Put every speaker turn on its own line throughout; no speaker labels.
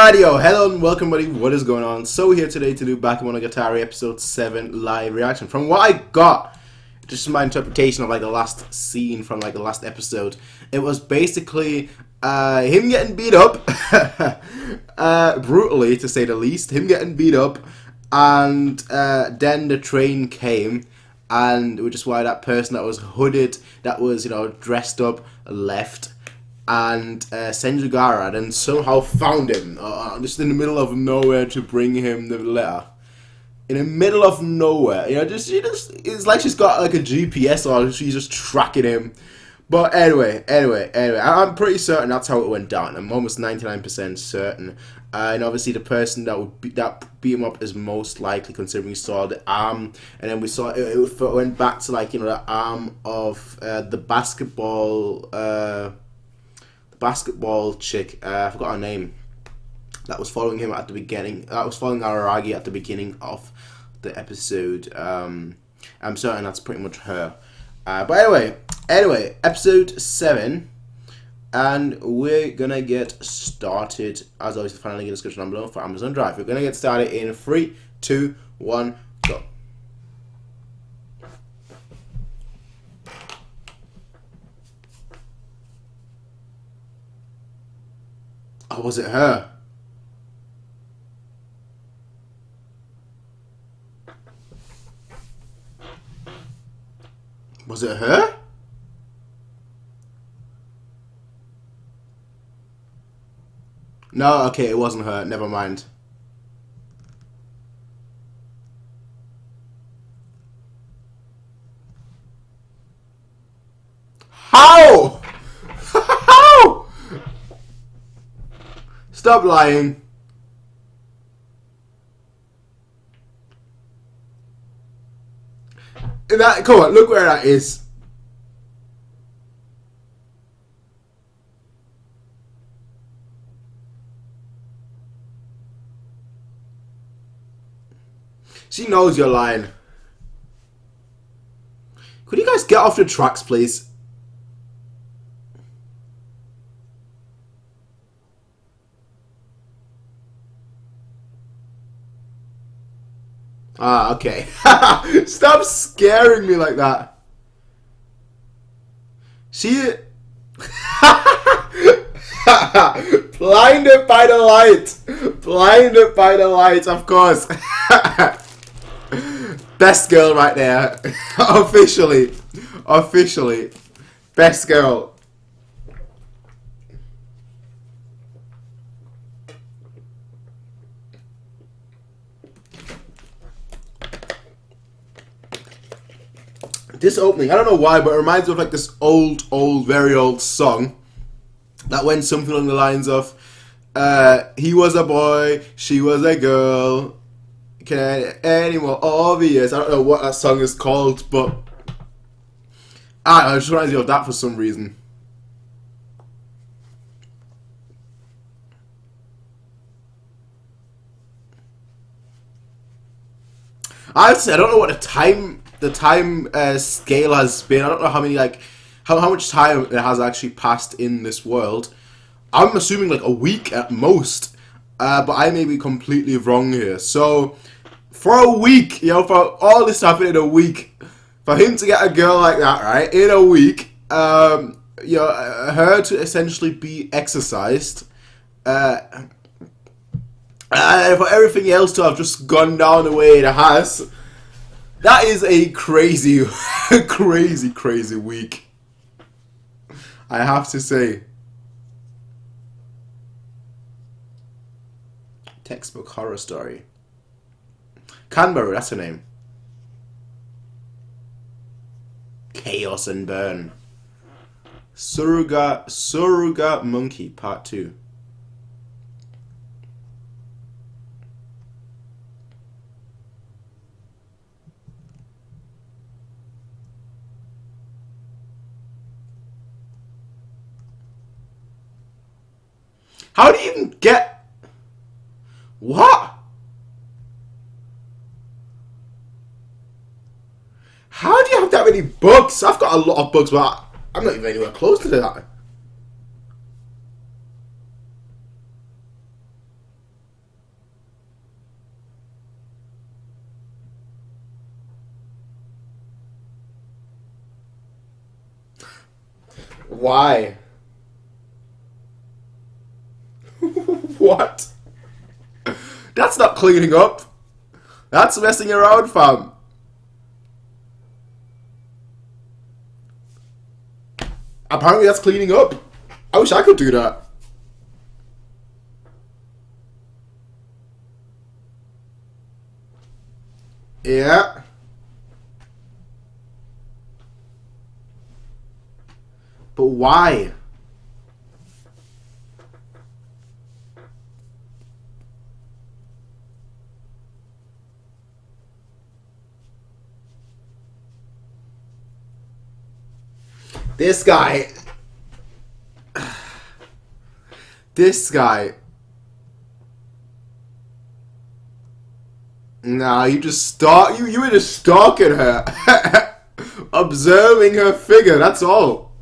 Radio, hello and welcome buddy, what is going on? So we're here today to do Bakemonogatari episode 7 live reaction. From what I got, just my interpretation of like the last scene from like the last episode, it was basically him getting beat up, brutally to say the least, him getting beat up, and then the train came, and which is why that person that was hooded, that was, you know, dressed up, left. And Senjugara then somehow found him just in the middle of nowhere to bring him the letter. In the middle of nowhere, you know, it's like she's got like a GPS or she's just tracking him. But anyway, I'm pretty certain that's how it went down. I'm almost 99% certain. And obviously the person that beat him up is most likely, considering we saw the arm, and then we saw it went back to, like, you know, the arm of the basketball chick, I forgot her name, that was following him at the beginning, that was following Araragi at the beginning of the episode. I'm certain that's pretty much her. But anyway, episode 7, and we're gonna get started. As always, find a link in the description down below for Amazon Drive. We're gonna get started in 3, 2, 1, go. Oh, was it her? Was it her? No, okay, it wasn't her. Never mind. How? How? Stop lying. Come on, look where that is. She knows you're lying. Could you guys get off the tracks, please? Ah, okay. Stop scaring me like that. She... Blinded by the light. Blinded by the light, of course. Best girl right there. Officially. Officially. Best girl. This opening, I don't know why, but it reminds me of like this old, very old song that went something along the lines of, he was a boy, she was a girl, can any more obvious? I don't know what that song is called, but I don't know, it just reminds me of that for some reason. Honestly, I don't know what the time scale has been. I don't know how many, like, how much time it has actually passed in this world. I'm assuming like a week at most, but I may be completely wrong here. So for a week, you know, for all this to happen in a week, for him to get a girl like that, right, in a week, you know, her to essentially be exercised, and for everything else to have just gone down the way it has. That is a crazy, crazy week, I have to say. Textbook horror story. Kanbaru, that's her name. Chaos and Burn. Suruga Monkey, Part 2. How do you even get... What? How do you have that many books? I've got a lot of books, but I'm not even anywhere close to that. Why? What? That's not cleaning up. That's messing around, fam. Apparently that's cleaning up. I wish I could do that. Yeah. But why? This guy. This guy. Nah, you just stalk. You were just stalking her, observing her figure. That's all.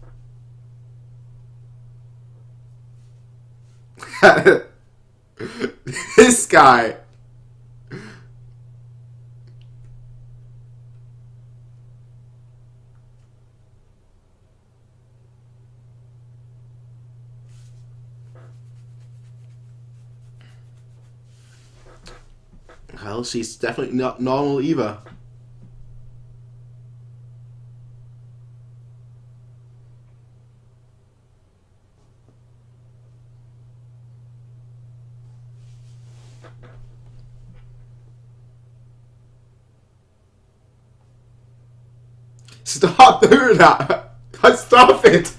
This guy. Well, she's definitely not normal either. Stop doing that! Stop it!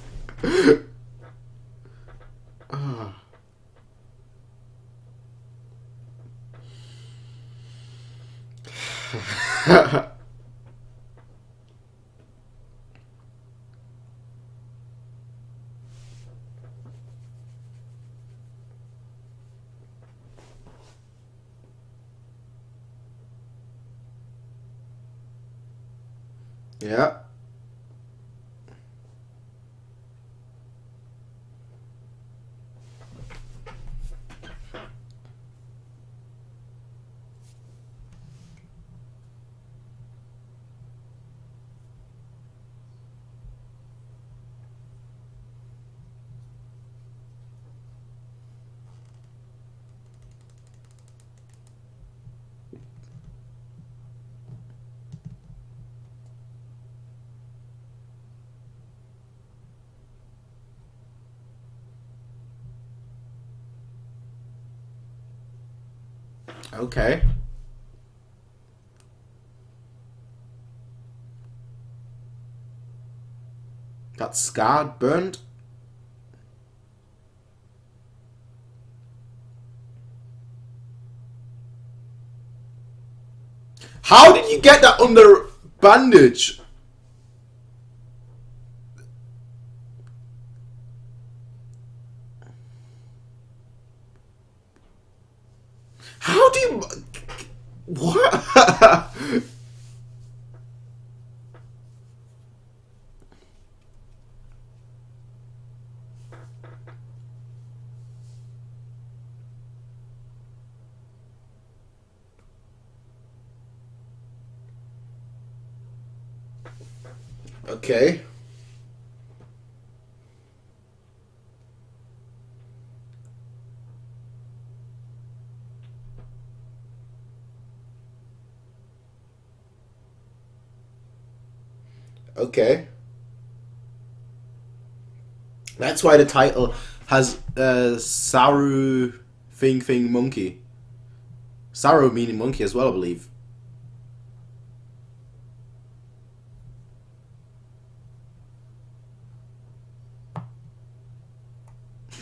Yeah. Okay. Got scarred, burned. How did you get that under bandage? How do you... What? Okay. Okay. That's why the title has Saru Thing Monkey. Saru meaning monkey as well, I believe.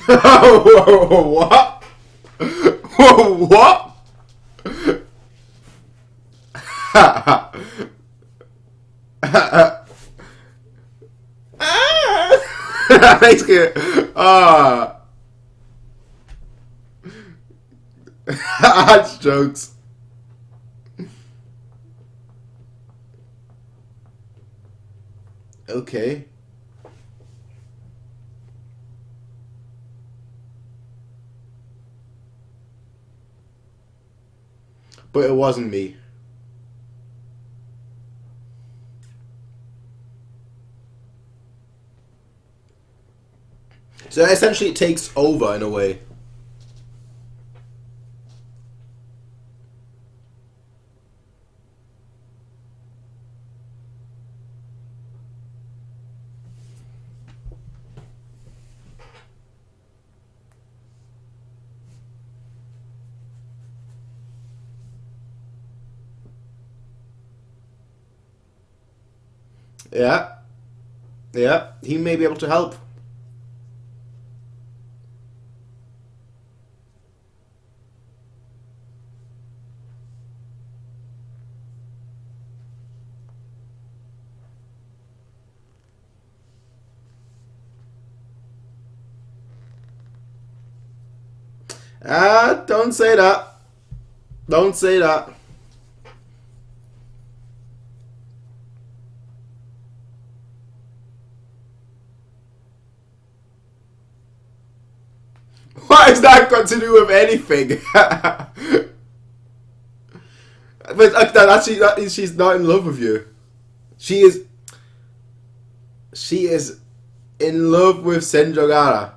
What? What? That's good. That's jokes. Okay. But it wasn't me. So essentially, it takes over in a way. Yeah, yeah. He may be able to help. Ah, don't say that. Don't say that. What has that got to do with anything? But she's not in love with you. She is. She is in love with Senjogara.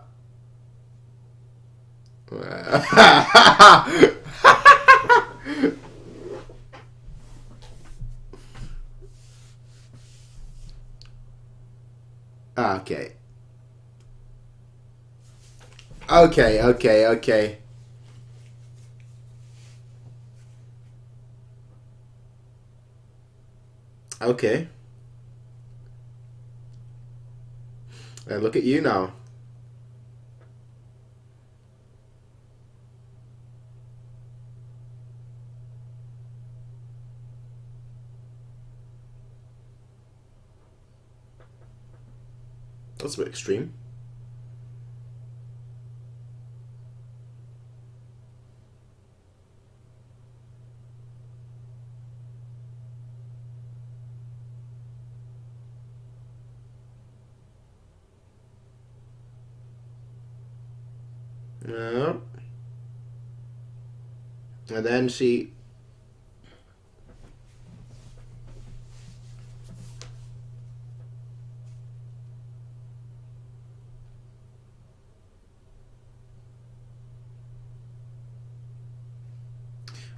Okay. Okay, okay, okay. Okay. And look at you now. That's a bit extreme. Yeah. And then she.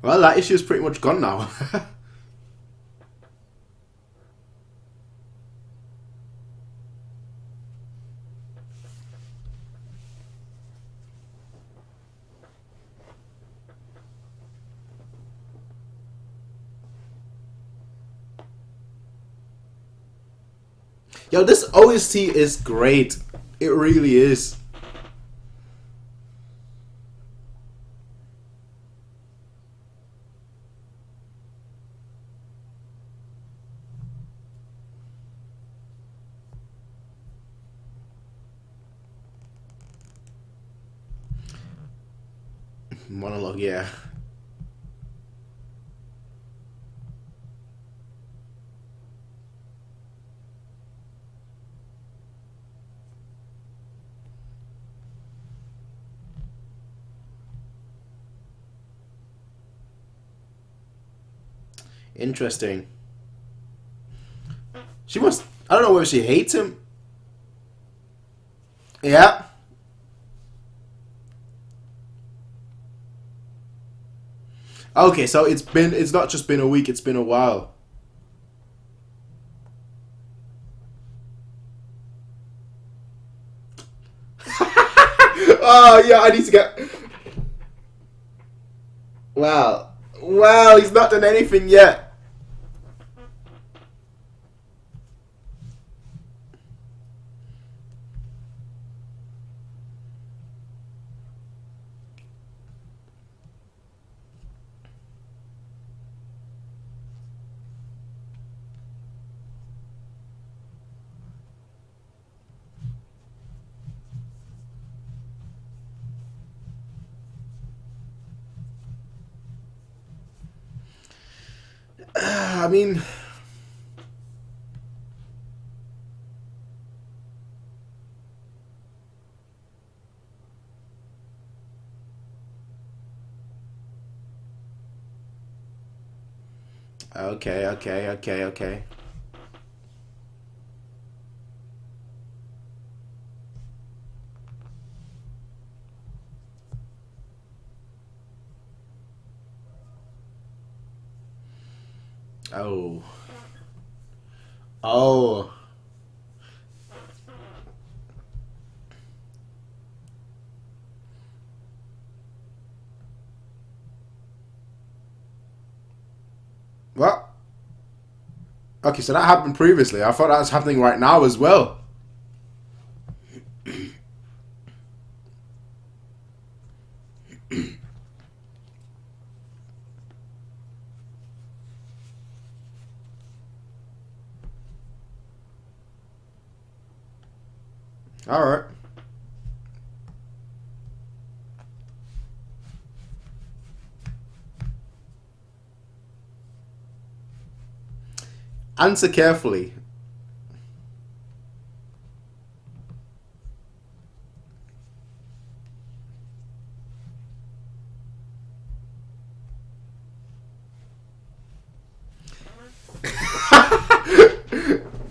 Well, that issue is pretty much gone now. Yo, this OST is great. It really is. Monologue, yeah. Interesting. She must. I don't know whether she hates him. Yeah. Okay, so it's not just been a week, it's been a while. Oh yeah, I need to get. Wow. Wow, he's not done anything yet. I mean, okay, okay, okay, okay. Oh. Oh. What? Okay, so that happened previously. I thought that was happening right now as well. Alright. Answer carefully.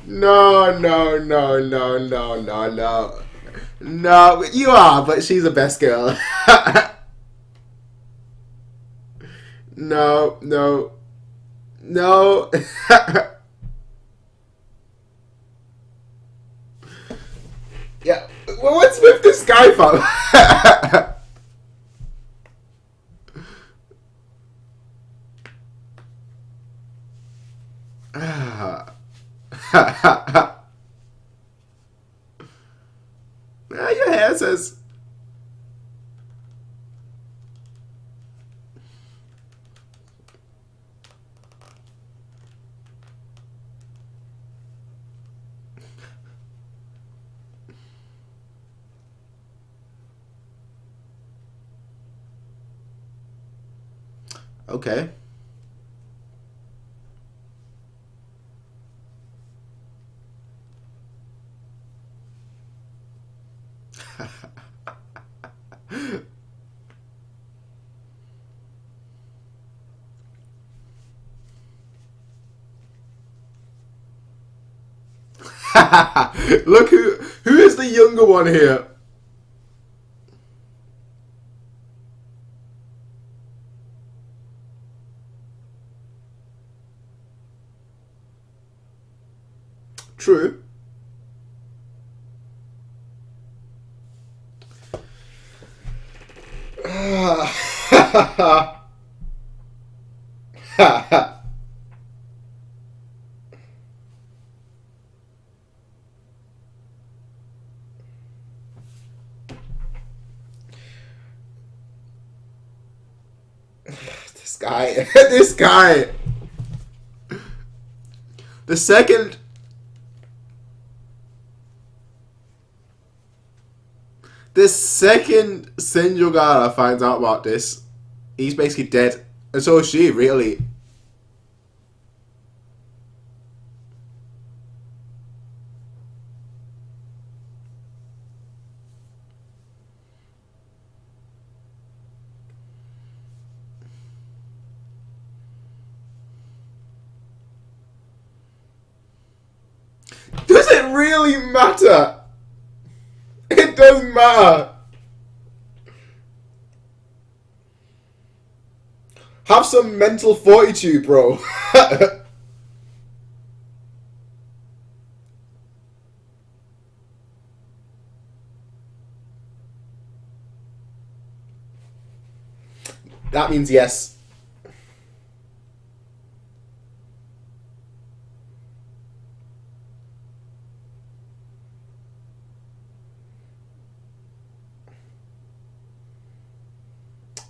No, no, no, no, no, no, no. No, you are, but she's the best girl. No, no, no. Yeah, well, what's with this guy, fam? Your hair says. Okay. Look who is the younger one here? True. This guy. This guy. The second. The second Senjogara finds out about this, he's basically dead. And so is she, really. Does it really matter? It doesn't matter. Have some mental fortitude, bro. That means yes.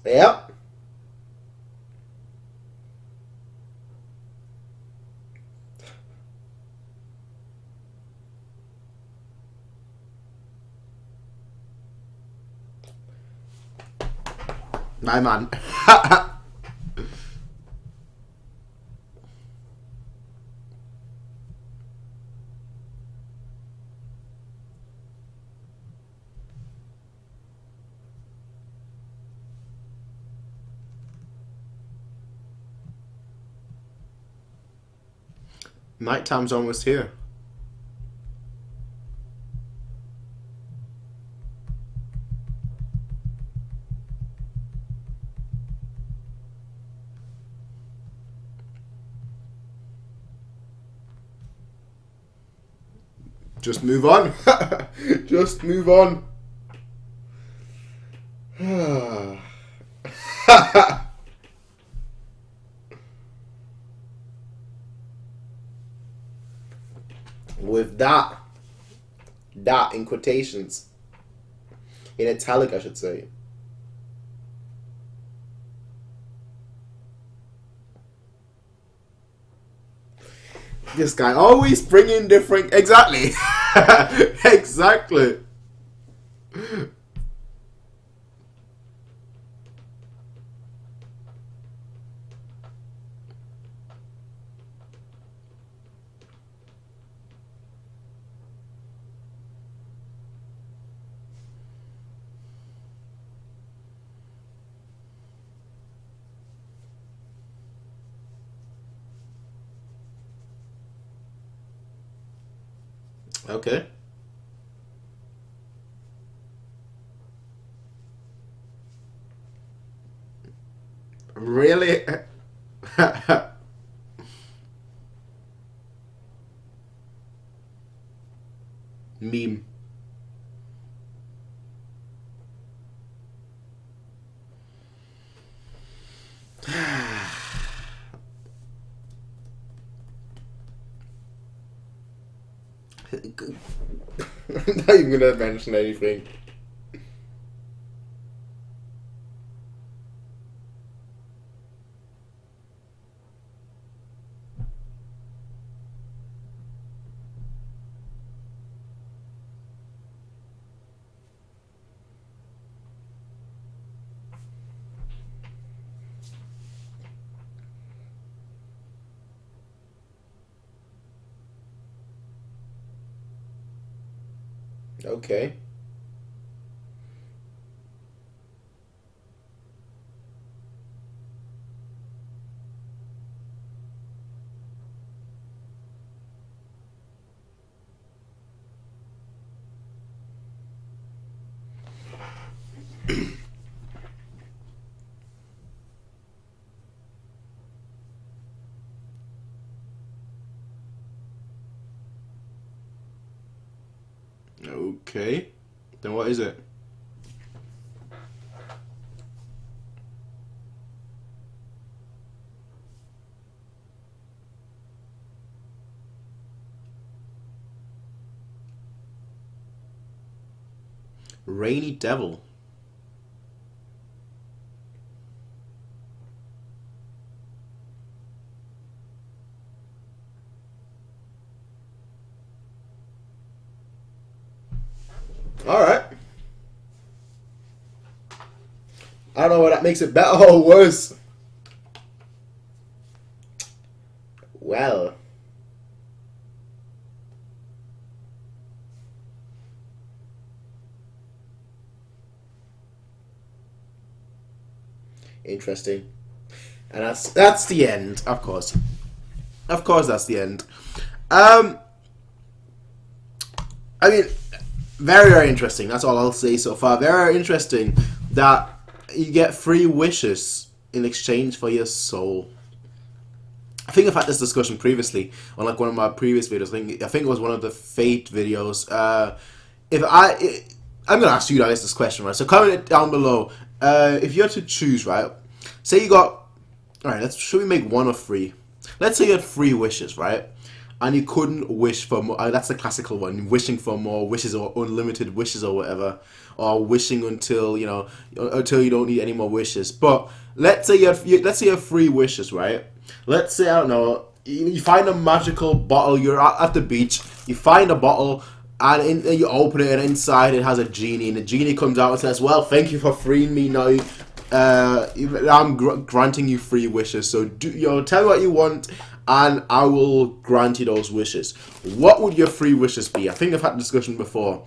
Yep. My man. Nighttime's almost here. Just move on. Just move on. With that in quotations, in italic, I should say. This guy always bringing different... Exactly. Exactly. Okay. Really? Meme. I'm not even gonna mention anything. Okay. Okay. Then what is it? Rainy Devil. Alright. I don't know whether that makes it better or worse. Well. Interesting. And that's the end, of course. Of course that's the end. I mean, very, very interesting. That's all I'll say so far. Very interesting that you get 3 wishes in exchange for your soul. I think I've had this discussion previously on like one of my previous videos. I think it was one of the Fate videos. I'm gonna ask you guys this question, right? So comment it down below. If you had to choose, right? Say you got, all right. Should we make 1 or 3? Let's say you had 3 wishes, right? And you couldn't wish for more. That's the classical one: wishing for more wishes or unlimited wishes or whatever, or wishing until you don't need any more wishes. But let's say you have 3 wishes, right? Let's say, I don't know, you find a magical bottle. You're at the beach. You find a bottle, and you open it, and inside it has a genie. And the genie comes out and says, "Well, thank you for freeing me. Now, I'm granting you 3 wishes. So tell me what you want, and I will grant you those wishes." What would your 3 wishes be? I think I've had a discussion before.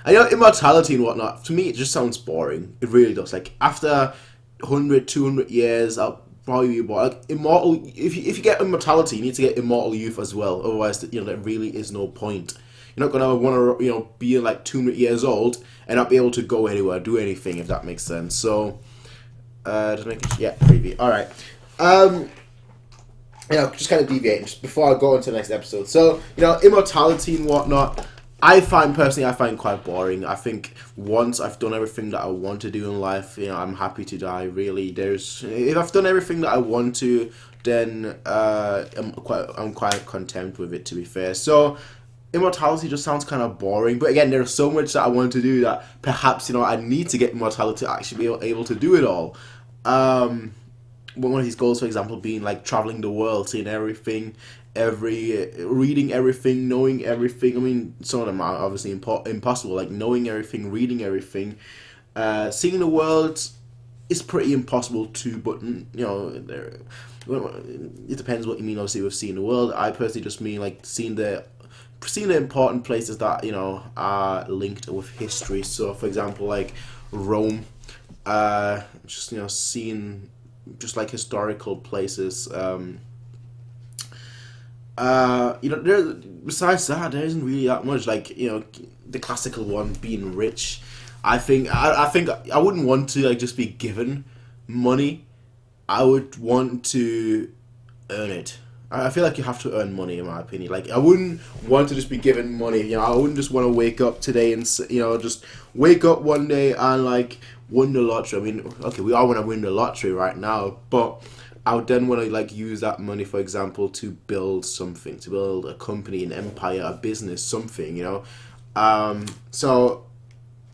And immortality and whatnot, to me, it just sounds boring. It really does. Like, after 100, 200 years, I'll probably be bored. Like, immortal, if you get immortality, you need to get immortal youth as well. Otherwise, there really is no point. You're not going to want to, be like 200 years old and not be able to go anywhere, do anything, if that makes sense. So, just make it, yeah, preview. Alright. just kind of deviating just before I go into the next episode. So, immortality and whatnot, I find quite boring. I think once I've done everything that I want to do in life, I'm happy to die. Really, if I've done everything that I want to, then I'm quite content with it. To be fair, so immortality just sounds kind of boring. But again, there's so much that I want to do that perhaps I need to get immortality to actually be able to do it all. One of these goals, for example, being like traveling the world, seeing everything, reading everything, knowing everything. I mean, some of them are obviously impossible, like knowing everything, reading everything, seeing the world is pretty impossible too. But it depends what you mean. Obviously, with seeing the world, I personally just mean like seeing the important places that are linked with history. So, for example, like Rome, just seeing just like historical places. Besides that, there isn't really that much. Like the classical one, being rich. I think I wouldn't want to like just be given money. I would want to earn it. I feel like you have to earn money, in my opinion. Like, I wouldn't want to just be given money. I wouldn't just want to wake up today and just wake up one day and like win the lottery. I mean, okay, we all want to win the lottery right now, but I would then want to like use that money, for example, to build something, to build a company, an empire, a business, something. So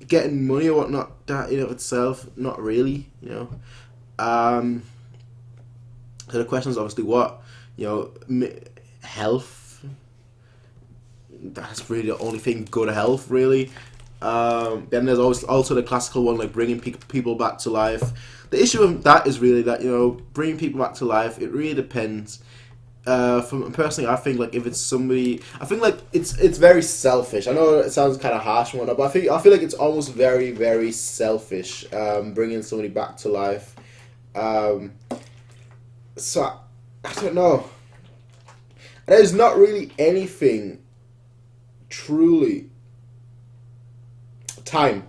getting money or whatnot, that itself, not really. So the question is obviously what. Health. That's really the only thing. Good health, really. Then there's also the classical one, like bringing people back to life. The issue with that is really that bringing people back to life. It really depends. For personally, I think like if it's somebody, I think like it's very selfish. I know it sounds kind of harsh and whatnot, but I feel like it's almost very, very selfish. Bringing somebody back to life. So. I don't know. There's not really anything truly. Time.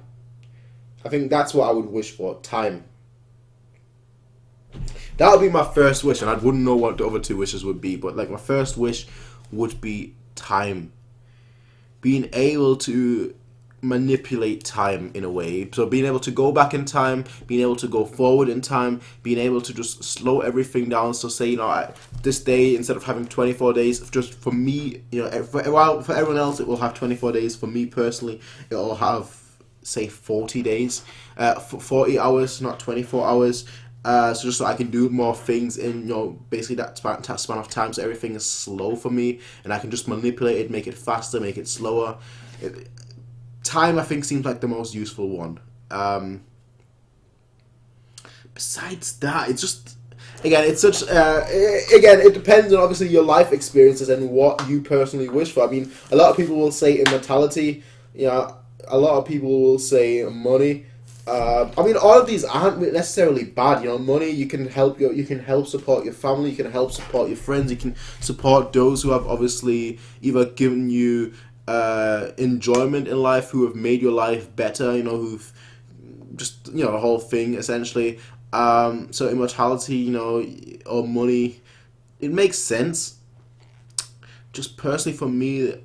I think that's what I would wish for. Time. That would be my first wish, and I wouldn't know what the other two wishes would be, but like my first wish would be time. Being able to manipulate time in a way. So being able to go back in time, being able to go forward in time, being able to just slow everything down. So say, this day, instead of having 24 days, just for me, for everyone else, it will have 24 days. For me personally, it will have, say, 40 days, 40 hours, not 24 hours. So just so I can do more things in, basically that span of time. So everything is slow for me, and I can just manipulate it, make it faster, make it slower. Time, I think, seems like the most useful one. Besides that, it's just, again, it's such, again, it depends on, obviously, your life experiences and what you personally wish for. I mean, a lot of people will say immortality, a lot of people will say money. I mean, all of these aren't necessarily bad. Money, you can help support your family, you can help support your friends, you can support those who have obviously either given you enjoyment in life, who have made your life better, who've just, the whole thing, essentially. So immortality, or money, it makes sense. Just personally for me,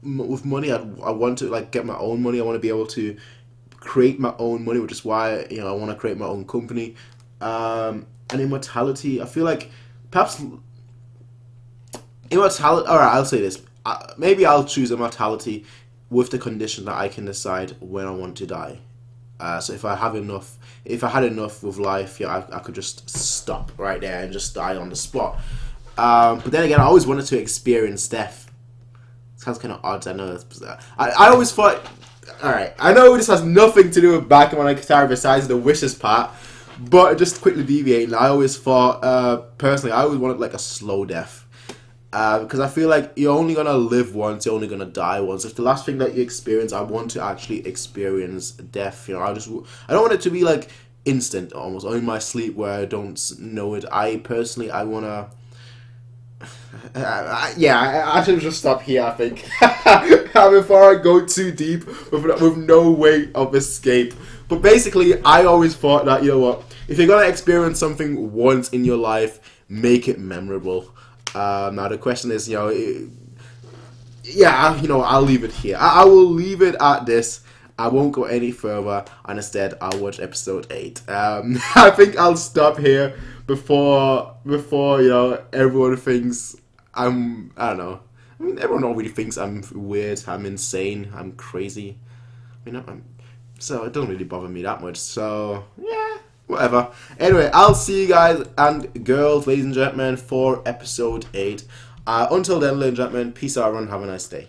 with money, I want to, like, get my own money. I want to be able to create my own money, which is why, I want to create my own company. And immortality, I feel like, perhaps, immortality, alright, I'll say this. Maybe I'll choose immortality with the condition that I can decide when I want to die. So if I had enough with life, I could just stop right there and just die on the spot. But then again, I always wanted to experience death. It sounds kind of odd, I know. I always thought, alright, I know this has nothing to do with Bakemonogatari besides the wishes part, but just quickly deviating, I always thought, personally, I always wanted like a slow death. Because I feel like you're only going to live once, you're only going to die once. If the last thing that you experience, I want to actually experience death. I don't want it to be like instant, almost, or in my sleep where I don't know it. I want to... I should just stop here, I think. Before I go too deep with no way of escape. But basically, I always thought that, if you're going to experience something once in your life, make it memorable. Now the question is, yeah, I'll leave it here. I will leave it at this. I won't go any further, and instead I'll watch episode 8. I think I'll stop here before everyone thinks I don't know. I mean, everyone already thinks I'm weird, I'm insane, I'm crazy. So it doesn't really bother me that much. So yeah, whatever. Anyway, I'll see you guys and girls, ladies and gentlemen, for episode 8. Until then, ladies and gentlemen, peace out, everyone. Have a nice day.